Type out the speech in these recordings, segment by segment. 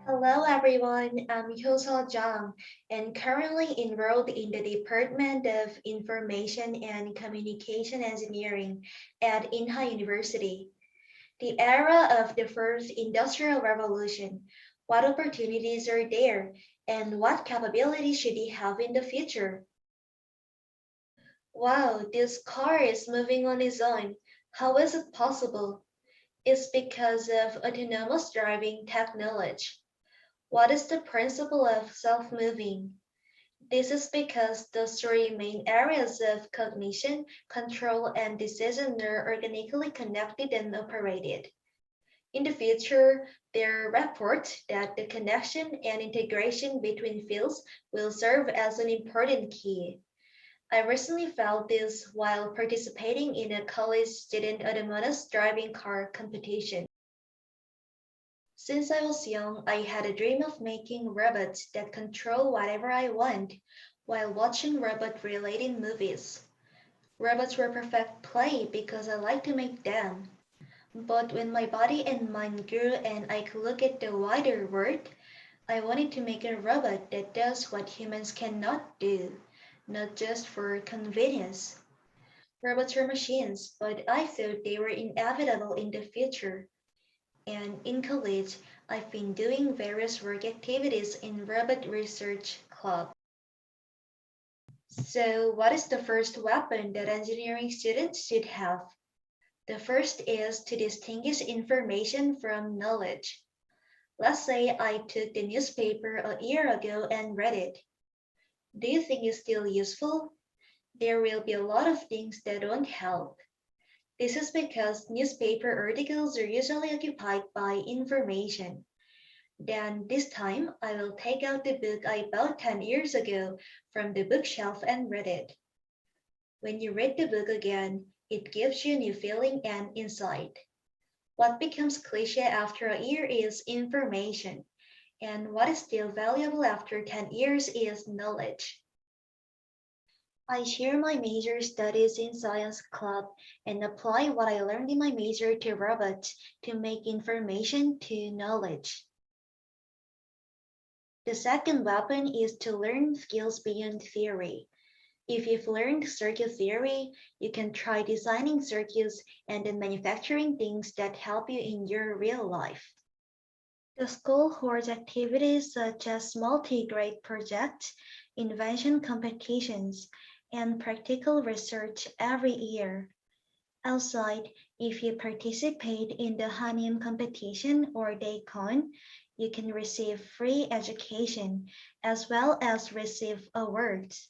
Hello everyone, I'm Hyoseo Jang and currently enrolled in the Department of Information and Communication Engineering at Inha University. The era of the first industrial revolution, what opportunities are there and what capabilities should we have in the future? Wow, this car is moving on its own. How is it possible? It's because of autonomous driving technology. What is the principle of self-moving? This is because the three main areas of cognition, control, and decision are organically connected and operated. In the future, there are reports that the connection and integration between fields will serve as an important key. I recently felt this while participating in a college student autonomous driving car competition. Since I was young, I had a dream of making robots that control whatever I want while watching robot-related movies. Robots were perfect play because I like to make them. But when my body and mind grew and I could look at the wider world, I wanted to make a robot that does what humans cannot do, not just for convenience. Robots are machines, but I thought they were inevitable in the future. And in college, I've been doing various work activities in robot research club. So what is the first weapon that engineering students should have? The first is to distinguish information from knowledge. Let's say I took the newspaper a year ago and read it. Do you think it's still useful? There will be a lot of things that won't help. This is because newspaper articles are usually occupied by information. Then this time I will take out the book I bought 10 years ago from the bookshelf and read it. When you read the book again, it gives you a new feeling and insight. What becomes cliche after a year is information, and what is still valuable after 10 years is knowledge. I share my major studies in science club and apply what I learned in my major to robots to make information to knowledge. The second weapon is to learn skills beyond theory. If you've learned circuit theory, you can try designing circuits and then manufacturing things that help you in your real life. The school holds activities such as multi-grade projects, invention competitions, and practical research every year. Outside, if you participate in the Hanium competition or Daycon, you can receive free education as well as receive awards.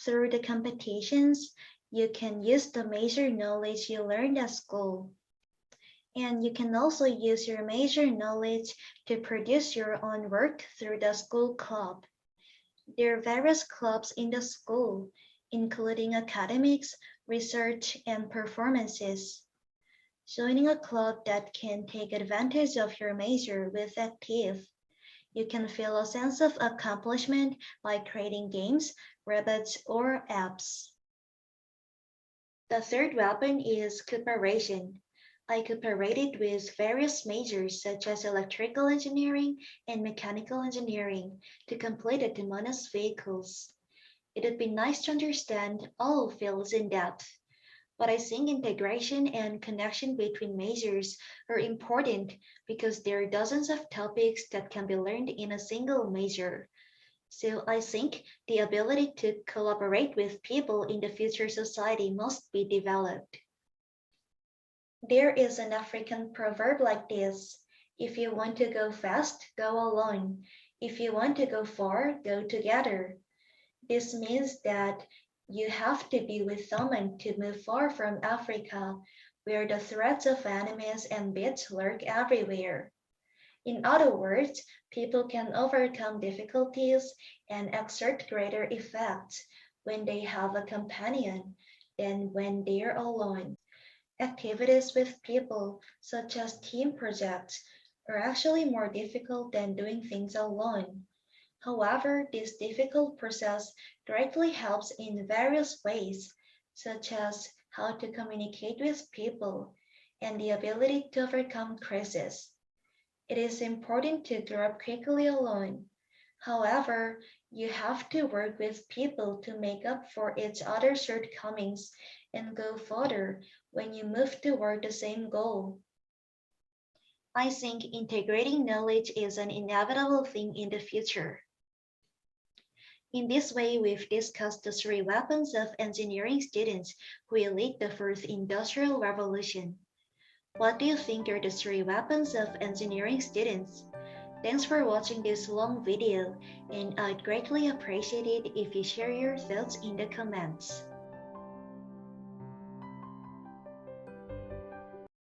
Through the competitions, you can use the major knowledge you learned at school. And you can also use your major knowledge to produce your own work through the school club. There are various clubs in the school, including academics, research, and performances. Joining a club that can take advantage of your major with active. You can feel a sense of accomplishment by creating games, robots, or apps. The third weapon is cooperation. I cooperated with various majors such as electrical engineering and mechanical engineering to complete autonomous vehicles. It would be nice to understand all fields in depth, but I think integration and connection between majors are important because there are dozens of topics that can be learned in a single major. So I think the ability to collaborate with people in the future society must be developed. There is an African proverb like this: if you want to go fast, go alone. If you want to go far, go together. This means that you have to be with someone to move far from Africa, where the threats of enemies and beats lurk everywhere. In other words, people can overcome difficulties and exert greater effects when they have a companion than when they're alone. Activities with people, such as team projects, are actually more difficult than doing things alone. However, this difficult process directly helps in various ways, such as how to communicate with people and the ability to overcome crises. It is important to grow up quickly alone. However, you have to work with people to make up for each other's shortcomings and go further when you move toward the same goal. I think integrating knowledge is an inevitable thing in the future. In this way, we've discussed the three weapons of engineering students who will lead the first industrial revolution. What do you think are the three weapons of engineering students? Thanks for watching this long video, and I'd greatly appreciate it if you share your thoughts in the comments.